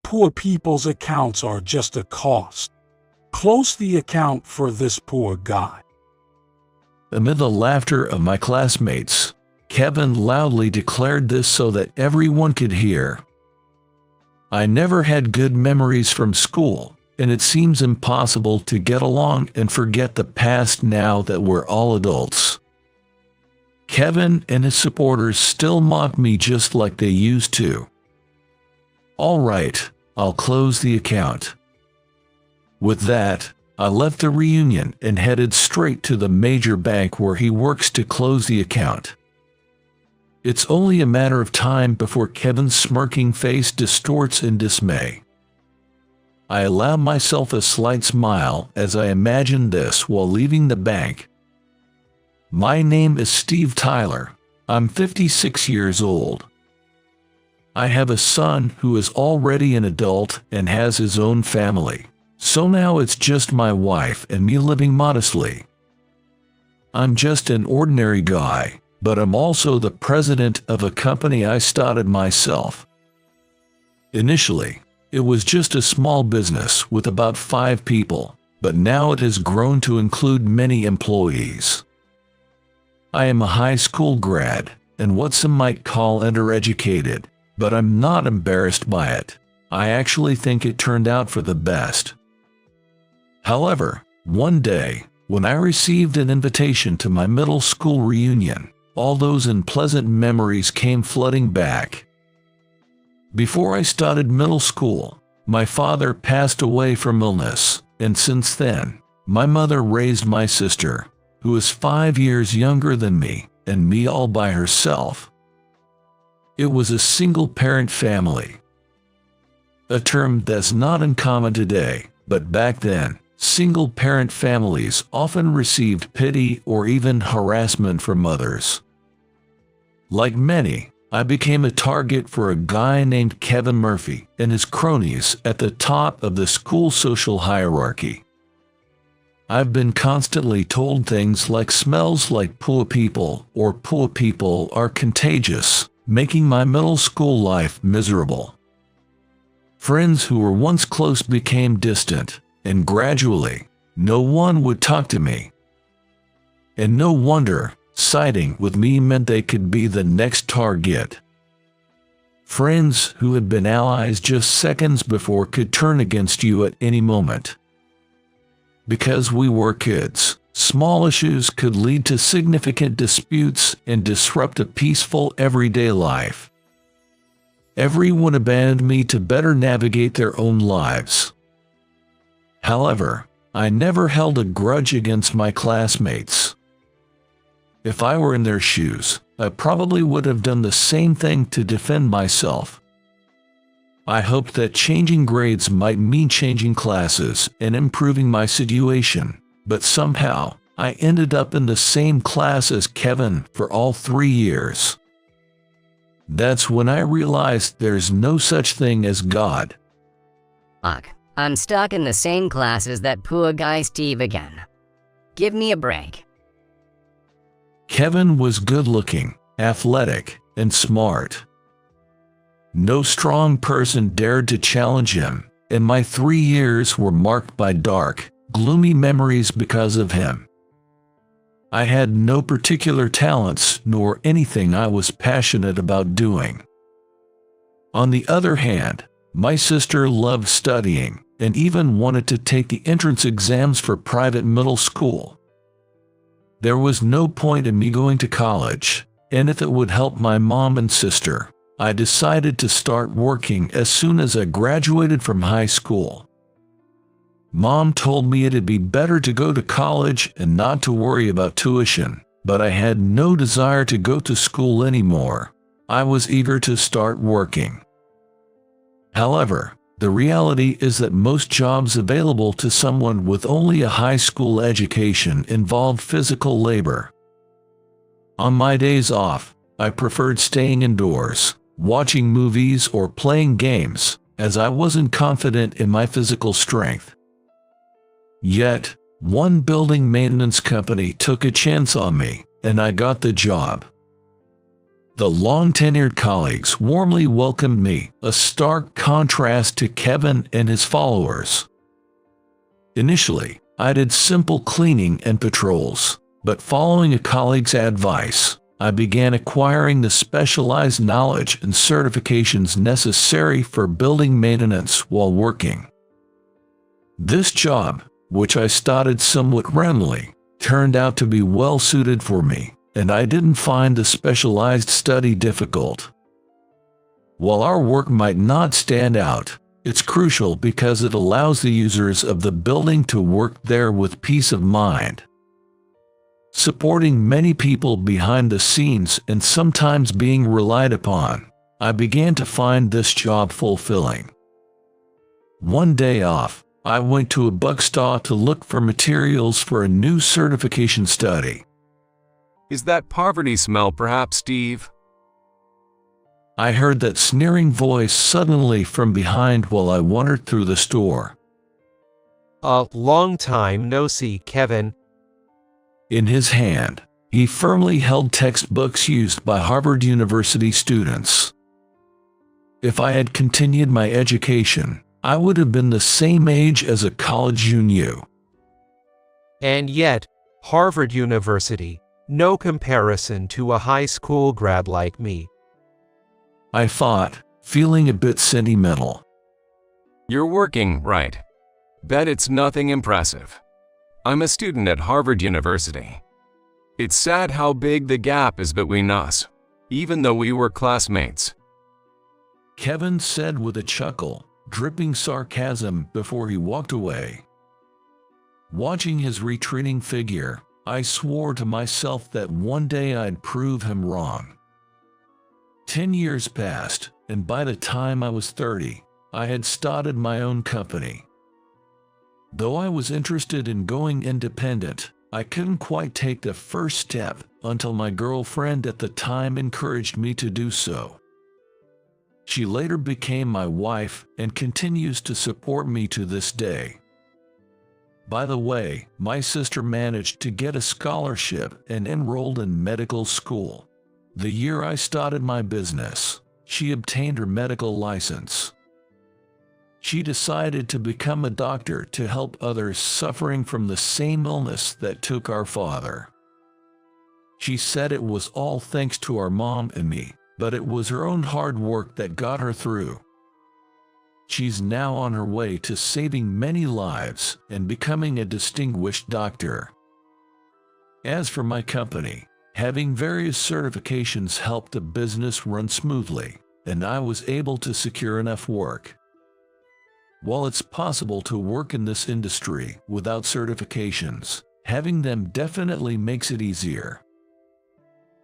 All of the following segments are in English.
poor people's accounts are just a cost. Close the account for this poor guy." Amid the laughter of my classmates, Kevin loudly declared this so that everyone could hear. I never had good memories from school, and it seems impossible to get along and forget the past now that we're all adults. Kevin and his supporters still mock me just like they used to. All right, I'll close the account. With that, I left the reunion and headed straight to the major bank where he works to close the account. It's only a matter of time before Kevin's smirking face distorts in dismay. I allow myself a slight smile as I imagine this while leaving the bank. My name is Steve Tyler. I'm 56 years old. I have a son who is already an adult and has his own family, so now it's just my wife and me living modestly. I'm just an ordinary guy, but I'm also the president of a company I started myself. Initially, it was just a small business with about 5 people, but now it has grown to include many employees. I am a high school grad, and what some might call undereducated, but I'm not embarrassed by it. I actually think it turned out for the best. However, one day, when I received an invitation to my middle school reunion, all those unpleasant memories came flooding back. Before I started middle school, my father passed away from illness, and since then, my mother raised my sister, who is 5 years younger than me, and me all by herself. It was a single-parent family. A term that's not uncommon today, but back then, single-parent families often received pity or even harassment from others. Like many, I became a target for a guy named Kevin Murphy and his cronies at the top of the school social hierarchy. I've been constantly told things like smells like poor people or poor people are contagious, making my middle school life miserable. Friends who were once close became distant, and gradually, no one would talk to me. And no wonder, siding with me meant they could be the next target. Friends who had been allies just seconds before could turn against you at any moment. Because we were kids, small issues could lead to significant disputes and disrupt a peaceful everyday life. Everyone abandoned me to better navigate their own lives. However, I never held a grudge against my classmates. If I were in their shoes, I probably would have done the same thing to defend myself. I hoped that changing grades might mean changing classes and improving my situation, but somehow, I ended up in the same class as Kevin for all 3 years. That's when I realized there's no such thing as God. Fuck, I'm stuck in the same class as that poor guy Steve again. Give me a break. Kevin was good-looking, athletic, and smart. No strong person dared to challenge him, and my 3 years were marked by dark, gloomy memories because of him. I had no particular talents nor anything I was passionate about doing. On the other hand, my sister loved studying and even wanted to take the entrance exams for private middle school. There was no point in me going to college, and if it would help my mom and sister, I decided to start working as soon as I graduated from high school. Mom told me it'd be better to go to college and not to worry about tuition, but I had no desire to go to school anymore. I was eager to start working. However, the reality is that most jobs available to someone with only a high school education involved physical labor. On my days off, I preferred staying indoors, watching movies or playing games, as I wasn't confident in my physical strength. Yet, one building maintenance company took a chance on me, and I got the job. The long-tenured colleagues warmly welcomed me, a stark contrast to Kevin and his followers. Initially, I did simple cleaning and patrols, but following a colleague's advice, I began acquiring the specialized knowledge and certifications necessary for building maintenance while working. This job, which I started somewhat randomly, turned out to be well suited for me, and I didn't find the specialized study difficult. While our work might not stand out, it's crucial because it allows the users of the building to work there with peace of mind. Supporting many people behind the scenes and sometimes being relied upon, I began to find this job fulfilling. One day off, I went to a bookstore to look for materials for a new certification study. Is that poverty smell perhaps, Steve? I heard that sneering voice suddenly from behind while I wandered through the store. A long time no see, Kevin. In his hand, he firmly held textbooks used by Harvard University students. If I had continued my education, I would have been the same age as a college junior. And yet, Harvard University, no comparison to a high school grad like me. I thought, feeling a bit sentimental. You're working, right? Bet it's nothing impressive. I'm a student at Harvard University. It's sad how big the gap is between us, even though we were classmates. Kevin said with a chuckle, dripping sarcasm before he walked away. Watching his retreating figure, I swore to myself that one day I'd prove him wrong. 10 years passed, and by the time I was 30, I had started my own company. Though I was interested in going independent, I couldn't quite take the first step until my girlfriend at the time encouraged me to do so. She later became my wife and continues to support me to this day. By the way, my sister managed to get a scholarship and enrolled in medical school. The year I started my business, she obtained her medical license. She decided to become a doctor to help others suffering from the same illness that took our father. She said it was all thanks to our mom and me, but it was her own hard work that got her through. She's now on her way to saving many lives and becoming a distinguished doctor. As for my company, having various certifications helped the business run smoothly, and I was able to secure enough work. While it's possible to work in this industry without certifications, having them definitely makes it easier.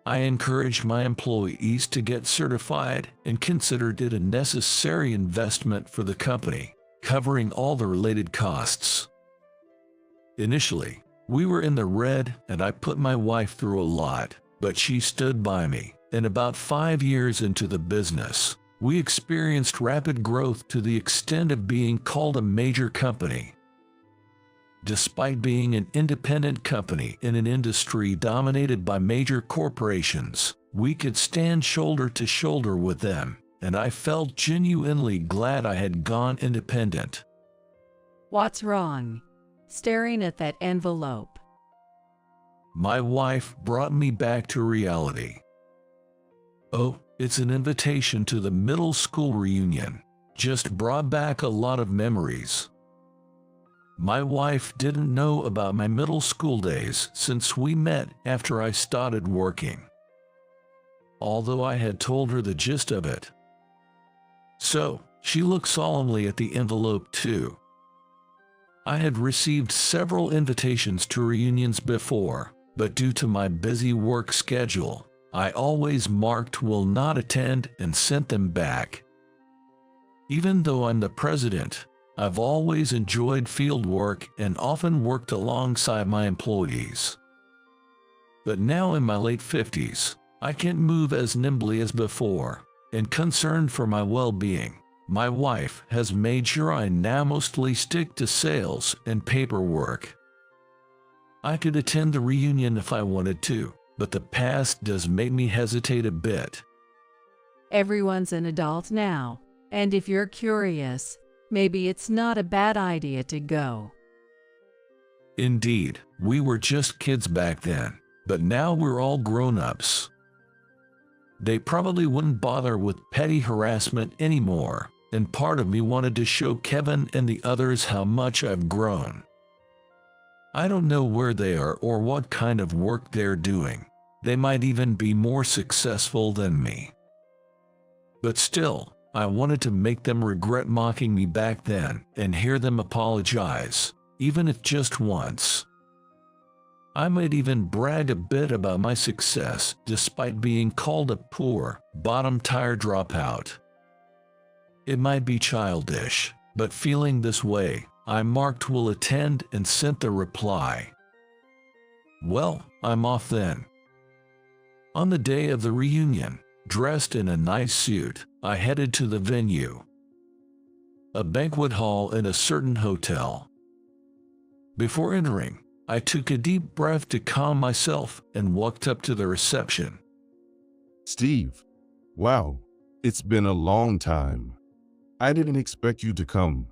I encouraged my employees to get certified and considered it a necessary investment for the company, covering all the related costs. Initially, we were in the red and I put my wife through a lot, but she stood by me, and about 5 years into the business, we experienced rapid growth to the extent of being called a major company. Despite being an independent company in an industry dominated by major corporations, we could stand shoulder to shoulder with them, and I felt genuinely glad I had gone independent. What's wrong? Staring at that envelope. My wife brought me back to reality. Oh, it's an invitation to the middle school reunion. Just brought back a lot of memories. My wife didn't know about my middle school days since we met after I started working, although I had told her the gist of it. So, she looked solemnly at the envelope too. I had received several invitations to reunions before, but due to my busy work schedule, I always marked will not attend and sent them back. Even though I'm the president, I've always enjoyed field work and often worked alongside my employees. But now in my late 50s, I can't move as nimbly as before, and concerned for my well-being, my wife has made sure I now mostly stick to sales and paperwork. I could attend the reunion if I wanted to, but the past does make me hesitate a bit. Everyone's an adult now, and if you're curious, maybe it's not a bad idea to go. Indeed, we were just kids back then, but now we're all grown-ups. They probably wouldn't bother with petty harassment anymore, and part of me wanted to show Kevin and the others how much I've grown. I don't know where they are or what kind of work they're doing. They might even be more successful than me. But still, I wanted to make them regret mocking me back then and hear them apologize, even if just once. I might even brag a bit about my success despite being called a poor, bottom-tier dropout. It might be childish, but feeling this way, I marked will attend and sent the reply. Well, I'm off then. On the day of the reunion, dressed in a nice suit, I headed to the venue. A banquet hall in a certain hotel. Before entering, I took a deep breath to calm myself and walked up to the reception. Steve, wow, it's been a long time. I didn't expect you to come.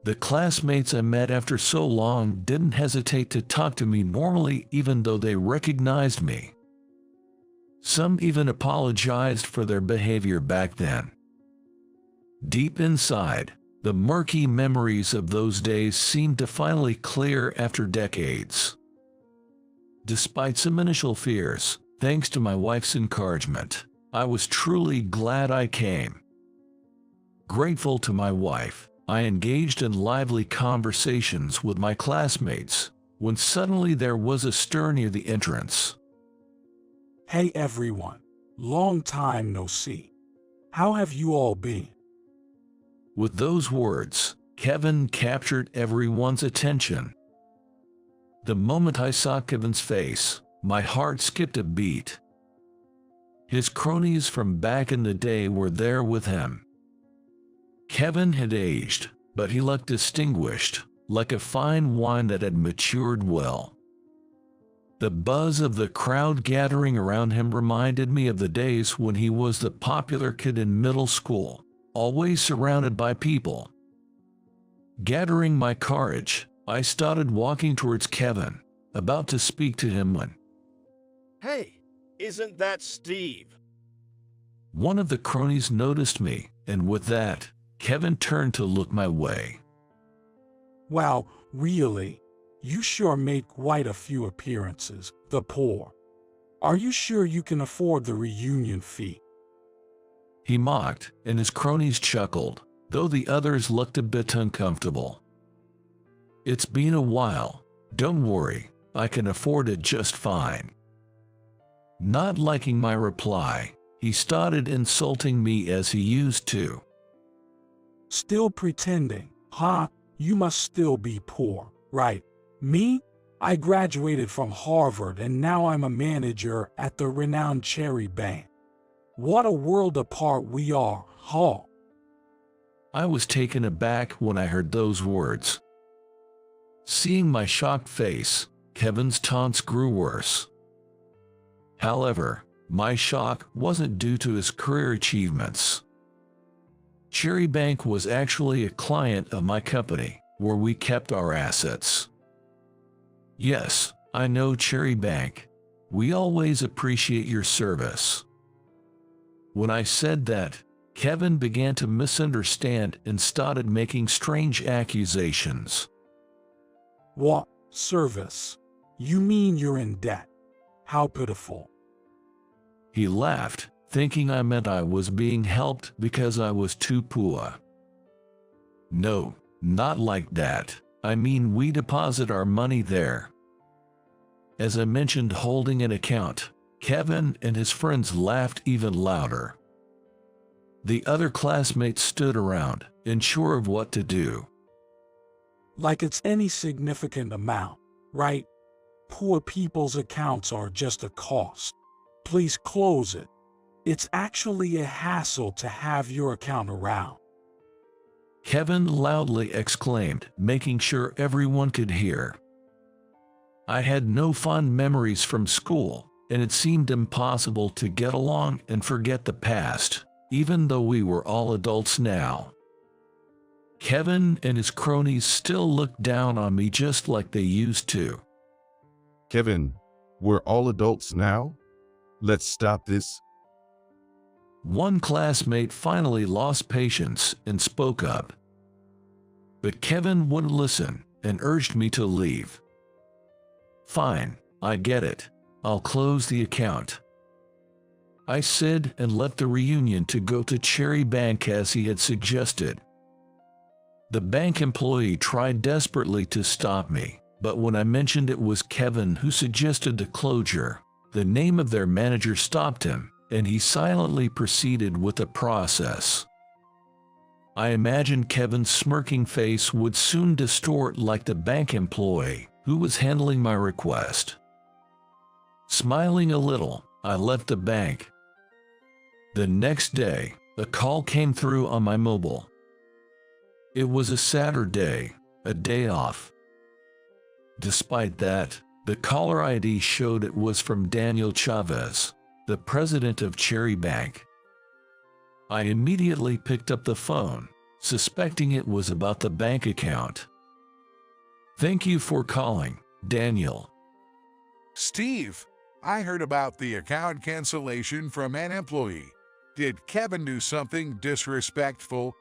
The classmates I met after so long didn't hesitate to talk to me normally even though they recognized me. Some even apologized for their behavior back then. Deep inside, the murky memories of those days seemed to finally clear after decades. Despite some initial fears, thanks to my wife's encouragement, I was truly glad I came. Grateful to my wife, I engaged in lively conversations with my classmates, when suddenly there was a stir near the entrance. Hey everyone, long time no see. How have you all been? With those words, Kevin captured everyone's attention. The moment I saw Kevin's face, my heart skipped a beat. His cronies from back in the day were there with him. Kevin had aged, but he looked distinguished, like a fine wine that had matured well. The buzz of the crowd gathering around him reminded me of the days when he was the popular kid in middle school, always surrounded by people. Gathering my courage, I started walking towards Kevin, about to speak to him when Hey, isn't that Steve? one of the cronies noticed me, and with that, Kevin turned to look my way. Wow, really? You sure made quite a few appearances, the poor. Are you sure you can afford the reunion fee? He mocked, and his cronies chuckled, though the others looked a bit uncomfortable. It's been a while. Don't worry, I can afford it just fine. Not liking my reply, he started insulting me as he used to. Still pretending, huh? You must still be poor, right? Me? I graduated from Harvard and now I'm a manager at the renowned Cherry Bank. What a world apart we are, huh? I was taken aback when I heard those words. Seeing my shocked face, Kevin's taunts grew worse. However, my shock wasn't due to his career achievements. Cherry Bank was actually a client of my company, where we kept our assets. Yes, I know Cherry Bank. We always appreciate your service. When I said that, Kevin began to misunderstand and started making strange accusations. What service? You mean you're in debt? How pitiful. He laughed, thinking I meant I was being helped because I was too poor. No, not like that. I mean we deposit our money there. As I mentioned holding an account, Kevin and his friends laughed even louder. The other classmates stood around, unsure of what to do. Like it's any significant amount, right? Poor people's accounts are just a cost. Please close it. It's actually a hassle to have your account around. Kevin loudly exclaimed, making sure everyone could hear. I had no fond memories from school, and it seemed impossible to get along and forget the past, even though we were all adults now. Kevin and his cronies still looked down on me just like they used to. Kevin, we're all adults now? Let's stop this. One classmate finally lost patience and spoke up. But Kevin wouldn't listen and urged me to leave. Fine, I get it. I'll close the account, I said, and left the reunion to go to Cherry Bank as he had suggested. The bank employee tried desperately to stop me, but when I mentioned it was Kevin who suggested the closure, the name of their manager stopped him, and he silently proceeded with the process. I imagined Kevin's smirking face would soon distort like the bank employee who was handling my request. Smiling a little, I left the bank. The next day, a call came through on my mobile. It was a Saturday, a day off. Despite that, the caller ID showed it was from Daniel Chavez, the president of Cherry Bank. I immediately picked up the phone, suspecting it was about the bank account. Thank you for calling, Daniel. Steve, I heard about the account cancellation from an employee. Did Kevin do something disrespectful?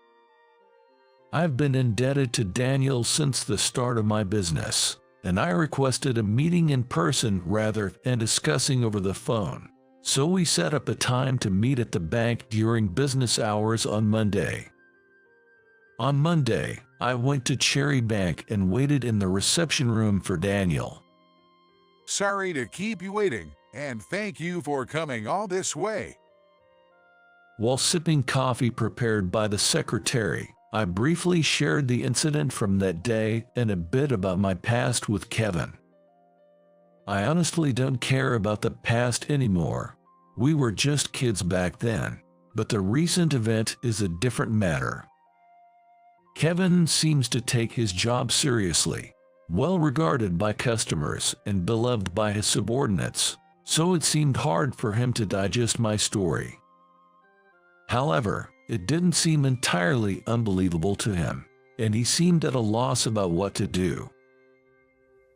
I've been indebted to Daniel since the start of my business, and I requested a meeting in person rather than discussing over the phone. So we set up a time to meet at the bank during business hours on Monday. On Monday, I went to Cherry Bank and waited in the reception room for Daniel. Sorry to keep you waiting, and thank you for coming all this way. While sipping coffee prepared by the secretary, I briefly shared the incident from that day and a bit about my past with Kevin. I honestly don't care about the past anymore. We were just kids back then, but the recent event is a different matter. Kevin seems to take his job seriously, well regarded by customers and beloved by his subordinates, so it seemed hard for him to digest my story. However, it didn't seem entirely unbelievable to him, and he seemed at a loss about what to do.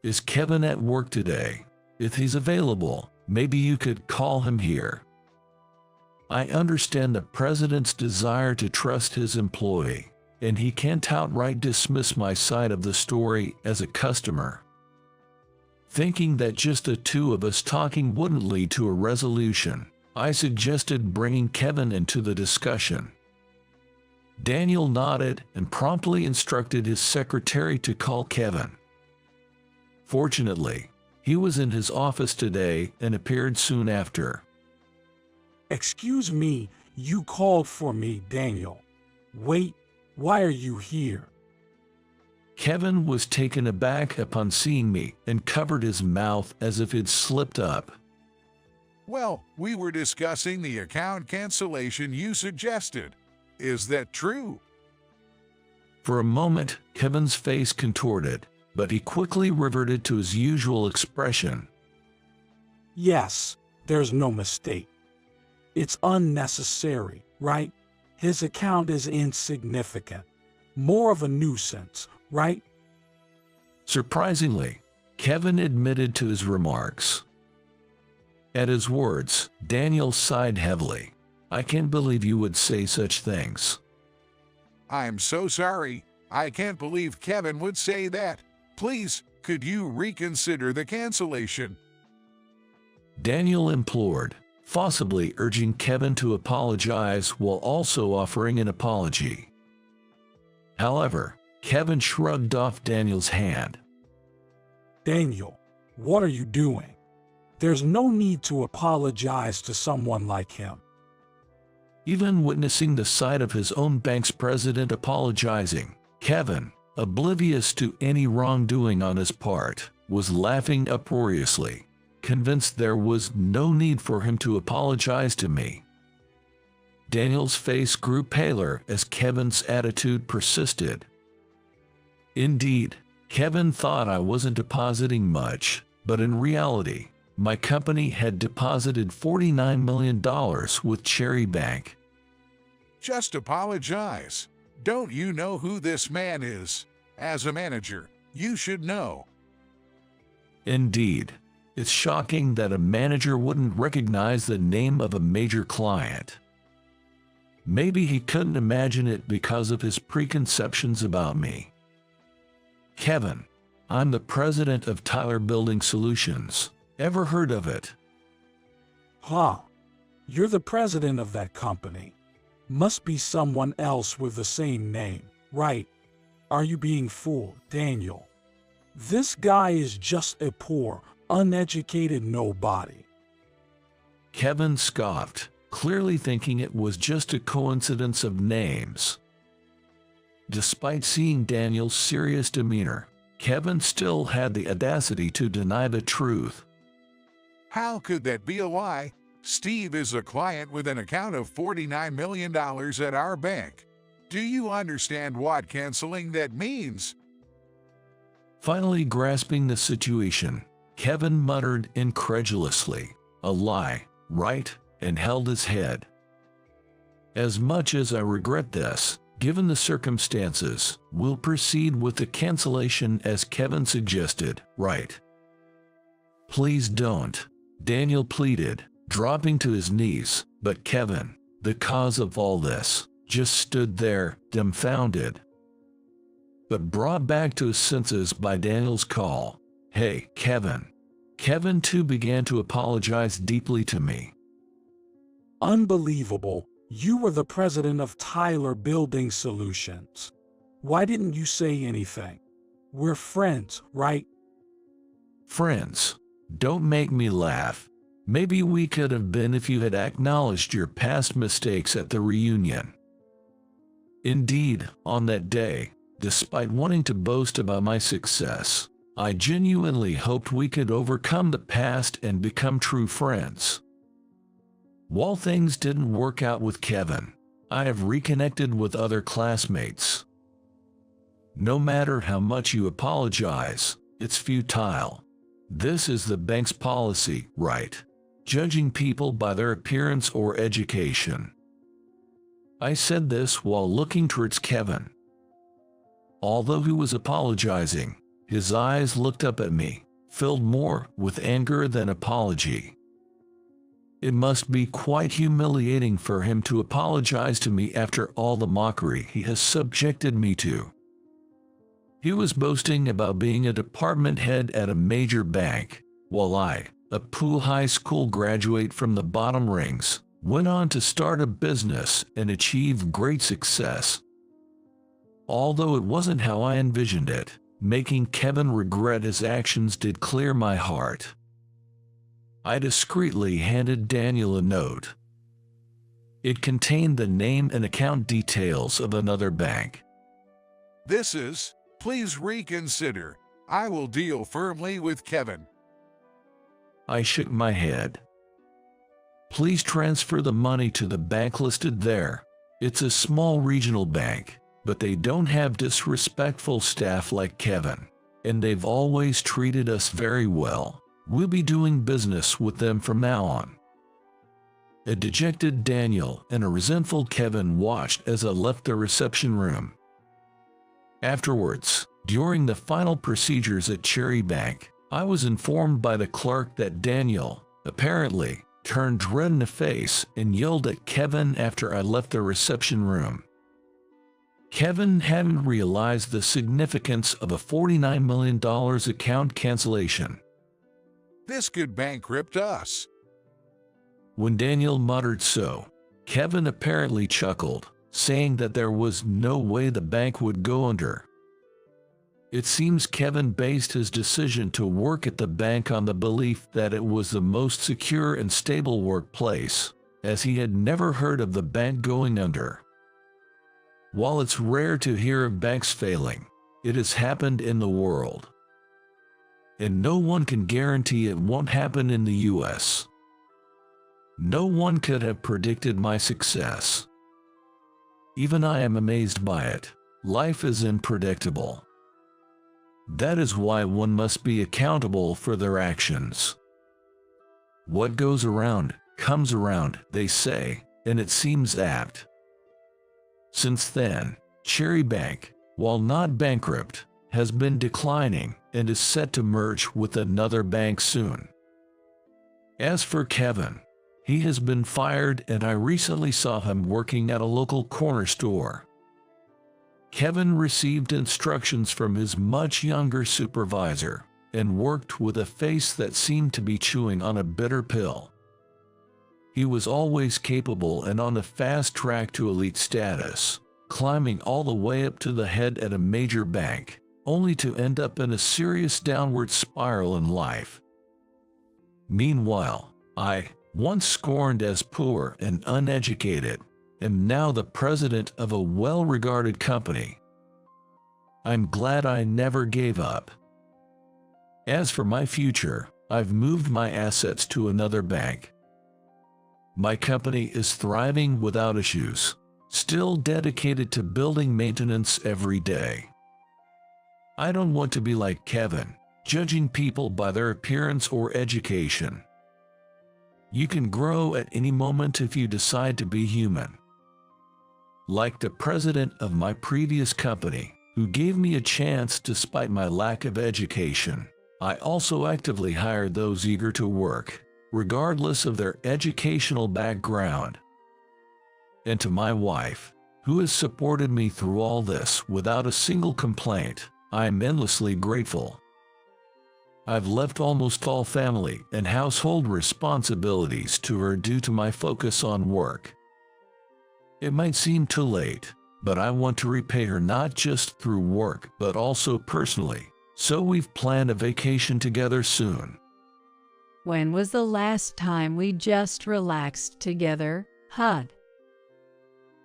Is Kevin at work today? If he's available, maybe you could call him here. I understand the president's desire to trust his employee, and he can't outright dismiss my side of the story as a customer. Thinking that just the two of us talking wouldn't lead to a resolution, I suggested bringing Kevin into the discussion. Daniel nodded and promptly instructed his secretary to call Kevin. Fortunately, he was in his office today and appeared soon after. Excuse me, you called for me, Daniel. Wait, why are you here? Kevin was taken aback upon seeing me and covered his mouth as if it slipped up. Well, we were discussing the account cancellation you suggested. Is that true? For a moment, Kevin's face contorted, but he quickly reverted to his usual expression. Yes, there's no mistake. It's unnecessary, right? His account is insignificant. More of a nuisance, right? Surprisingly, Kevin admitted to his remarks. At his words, Daniel sighed heavily. I can't believe you would say such things. I'm so sorry. I can't believe Kevin would say that. Please, could you reconsider the cancellation? Daniel implored, forcibly urging Kevin to apologize while also offering an apology. However, Kevin shrugged off Daniel's hand. Daniel, what are you doing? There's no need to apologize to someone like him. Even witnessing the sight of his own bank's president apologizing, Kevin, oblivious to any wrongdoing on his part, was laughing uproariously, convinced there was no need for him to apologize to me. Daniel's face grew paler as Kevin's attitude persisted. Indeed, Kevin thought I wasn't depositing much, but in reality, my company had deposited $49 million with Cherry Bank. Just apologize. Don't you know who this man is? As a manager, you should know. Indeed, it's shocking that a manager wouldn't recognize the name of a major client. Maybe he couldn't imagine it because of his preconceptions about me. Kevin, I'm the president of Tyler Building Solutions. Ever heard of it? Huh. You're the president of that company. Must be someone else with the same name, right? Are you being fooled, Daniel? This guy is just a poor, uneducated nobody. Kevin scoffed, clearly thinking it was just a coincidence of names. Despite seeing Daniel's serious demeanor, Kevin still had the audacity to deny the truth. How could that be a lie? Steve is a client with an account of $49 million at our bank. Do you understand what canceling that means? Finally grasping the situation, Kevin muttered incredulously, "A lie, right?" and held his head. As much as I regret this, given the circumstances, we'll proceed with the cancellation as Kevin suggested, right? Please don't, Daniel pleaded, dropping to his knees, but Kevin, the cause of all this, just stood there, dumbfounded. But brought back to his senses by Daniel's call, "Hey, Kevin." Kevin too began to apologize deeply to me. Unbelievable. You were the president of Tyler Building Solutions. Why didn't you say anything? We're friends, right? Friends? Don't make me laugh. Maybe we could have been if you had acknowledged your past mistakes at the reunion. Indeed, on that day, despite wanting to boast about my success, I genuinely hoped we could overcome the past and become true friends. While things didn't work out with Kevin, I have reconnected with other classmates. No matter how much you apologize, it's futile. This is the bank's policy, right? Judging people by their appearance or education. I said this while looking towards Kevin. Although he was apologizing, his eyes looked up at me, filled more with anger than apology. It must be quite humiliating for him to apologize to me after all the mockery he has subjected me to. He was boasting about being a department head at a major bank, while I, a poor high school graduate from the bottom rings, went on to start a business and achieve great success. Although it wasn't how I envisioned it, making Kevin regret his actions did clear my heart. I discreetly handed Daniel a note. It contained the name and account details of another bank. Please reconsider. I will deal firmly with Kevin. I shook my head. Please transfer the money to the bank listed there. It's a small regional bank, but they don't have disrespectful staff like Kevin, and they've always treated us very well. We'll be doing business with them from now on. A dejected Daniel and a resentful Kevin watched as I left the reception room. Afterwards, during the final procedures at Cherry Bank, I was informed by the clerk that Daniel, apparently, turned red in the face and yelled at Kevin after I left the reception room. Kevin hadn't realized the significance of a $49 million account cancellation. This could bankrupt us. When Daniel muttered so, Kevin apparently chuckled, saying that there was no way the bank would go under. It seems Kevin based his decision to work at the bank on the belief that it was the most secure and stable workplace, as he had never heard of the bank going under. While it's rare to hear of banks failing, it has happened in the world. And no one can guarantee it won't happen in the US. No one could have predicted my success. Even I am amazed by it. Life is unpredictable. That is why one must be accountable for their actions. What goes around, comes around, they say, and it seems apt. Since then, Cherry Bank, while not bankrupt, has been declining and is set to merge with another bank soon. As for Kevin, he has been fired and I recently saw him working at a local corner store. Kevin received instructions from his much younger supervisor and worked with a face that seemed to be chewing on a bitter pill. He was always capable and on the fast track to elite status, climbing all the way up to the head at a major bank, only to end up in a serious downward spiral in life. Meanwhile, I, once scorned as poor and uneducated, am now the president of a well-regarded company. I'm glad I never gave up. As for my future, I've moved my assets to another bank. My company is thriving without issues, still dedicated to building maintenance every day. I don't want to be like Kevin, judging people by their appearance or education. You can grow at any moment if you decide to be human. Like the president of my previous company, who gave me a chance despite my lack of education, I also actively hired those eager to work, regardless of their educational background. And to my wife, who has supported me through all this without a single complaint, I am endlessly grateful. I've left almost all family and household responsibilities to her due to my focus on work. It might seem too late, but I want to repay her not just through work but also personally, so we've planned a vacation together soon. When was the last time we just relaxed together, Hud?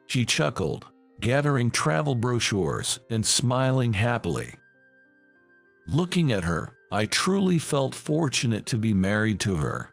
She chuckled, gathering travel brochures and smiling happily. Looking at her, I truly felt fortunate to be married to her.